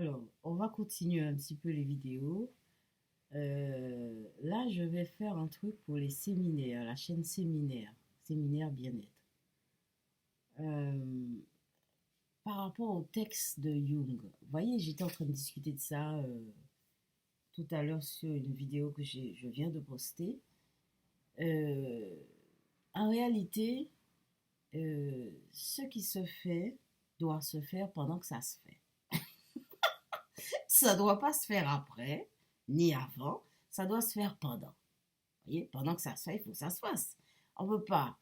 Alors, on va continuer un petit peu les vidéos. Là, je vais faire un truc pour les séminaires, la chaîne séminaire, séminaire bien-être. Euh, Par rapport au texte de Jung, vous voyez, j'étais en train de discuter de ça tout à l'heure sur une vidéo que je viens de poster. Euh, En réalité, ce qui se fait doit se faire pendant que ça se fait. Ça ne doit pas se faire après, ni avant, ça doit se faire pendant. Vous voyez, pendant que ça se fait, il faut que ça se fasse. On ne peut pas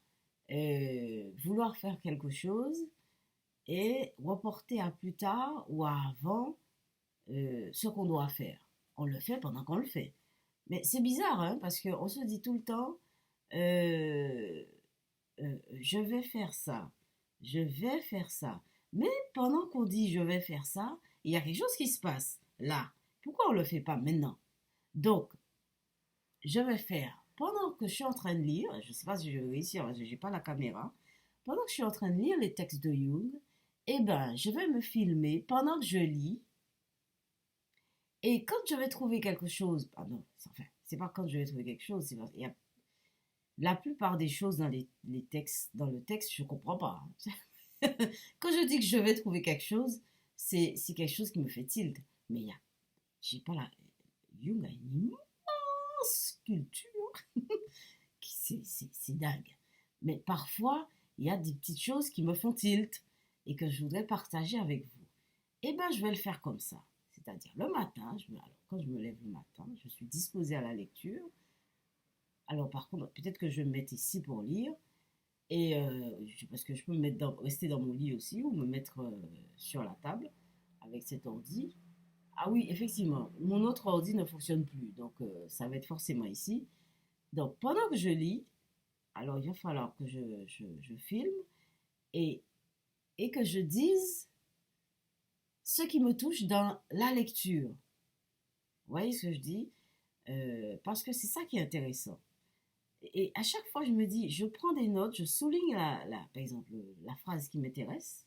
vouloir faire quelque chose et reporter à plus tard ou à avant ce qu'on doit faire. On le fait pendant qu'on le fait. Mais c'est bizarre, hein, parce qu'on se dit tout le temps, euh, je vais faire ça, je vais faire ça. Mais pendant qu'on dit je vais faire ça, il y a quelque chose qui se passe là. Pourquoi on ne le fait pas maintenant? Donc, je vais faire, pendant que je suis en train de lire, je ne sais pas si je vais réussir parce que je n'ai pas la caméra, pendant que je suis en train de lire les textes de Jung, eh ben, je vais me filmer pendant que je lis. Et quand je vais trouver quelque chose, pardon, enfin, c'est pas quand je vais trouver quelque chose, il y a la plupart des choses dans les textes, dans le texte, je comprends pas. Quand je dis que je vais trouver quelque chose, c'est quelque chose qui me fait tilt. Mais il y a, j'ai pas la, Jung a une immense culture, c'est dingue. Mais parfois, il y a des petites choses qui me font tilt et que je voudrais partager avec vous. Eh ben, je vais le faire comme ça. C'est-à-dire le matin, alors, quand je me lève le matin, je suis disposée à la lecture. Alors par contre, peut-être que je vais me mettre ici pour lire. Et parce que je peux rester dans mon lit aussi ou me mettre sur la table avec cet ordi. Ah oui, effectivement, mon autre ordi ne fonctionne plus, donc ça va être forcément ici. Donc pendant que je lis, alors il va falloir que je filme et, et que je dise ce qui me touche dans la lecture. Vous voyez ce que je dis? Parce que c'est ça qui est intéressant. Et à chaque fois, je me dis, je prends des notes, je souligne, par exemple, la phrase qui m'intéresse,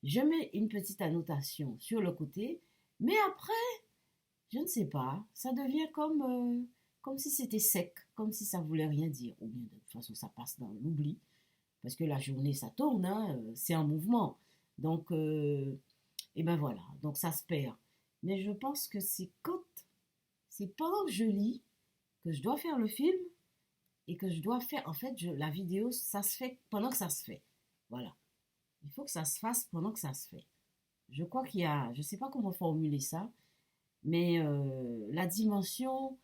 je mets une petite annotation sur le côté, mais après, je ne sais pas, ça devient comme si c'était sec, comme si ça voulait rien dire. Ou bien de toute façon, ça passe dans l'oubli, parce que la journée, ça tourne, hein, c'est en mouvement. Donc, et ben voilà, donc ça se perd. Mais je pense que c'est pendant que je lis, que je dois faire le film, et que je dois faire, en fait, la vidéo, ça se fait pendant que ça se fait. Voilà. Il faut que ça se fasse pendant que ça se fait. Je crois qu'il y a, je ne sais pas comment formuler ça, mais la dimension,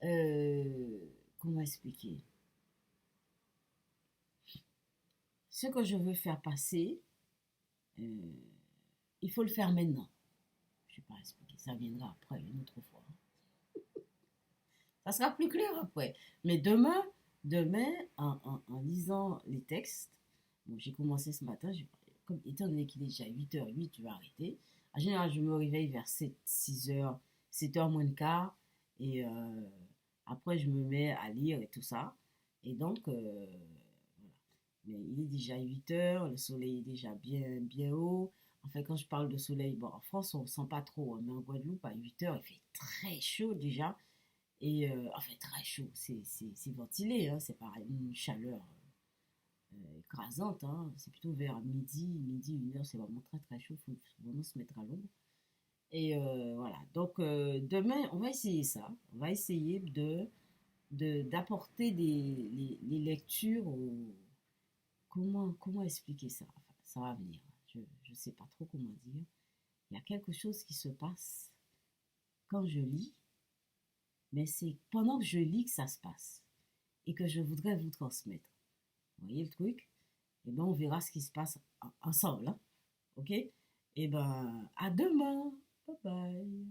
euh, comment expliquer? Ce que je veux faire passer, euh, il faut le faire maintenant. Je ne sais pas expliquer, ça viendra après, une autre fois. Ça sera plus clair après. Mais demain en lisant les textes, bon, j'ai commencé ce matin, comme, étant donné qu'il est déjà 8h08, je vais arrêter. En général, je me réveille vers 6h, 7h moins de quart. Et après, je me mets à lire et tout ça. Et donc, voilà. Mais il est déjà 8h, le soleil est déjà bien haut. Enfin, quand je parle de soleil, bon, en France, on ne sent pas trop, hein, mais en Guadeloupe, à 8h, il fait très chaud déjà. Et enfin, très chaud, c'est ventilé, hein, c'est pas une chaleur écrasante, hein, c'est plutôt vers midi, 1h, c'est vraiment très chaud, il faut vraiment se mettre à l'ombre. Et voilà, donc demain, on va essayer ça, on va essayer d'apporter les lectures comment expliquer ça? Enfin, ça va venir, je ne sais pas trop comment dire. Il y a quelque chose qui se passe quand je lis, mais c'est pendant que je lis que ça se passe et que je voudrais vous transmettre. Vous voyez le truc? Et ben on verra ce qui se passe ensemble, hein. Ok? Et ben à demain. Bye bye.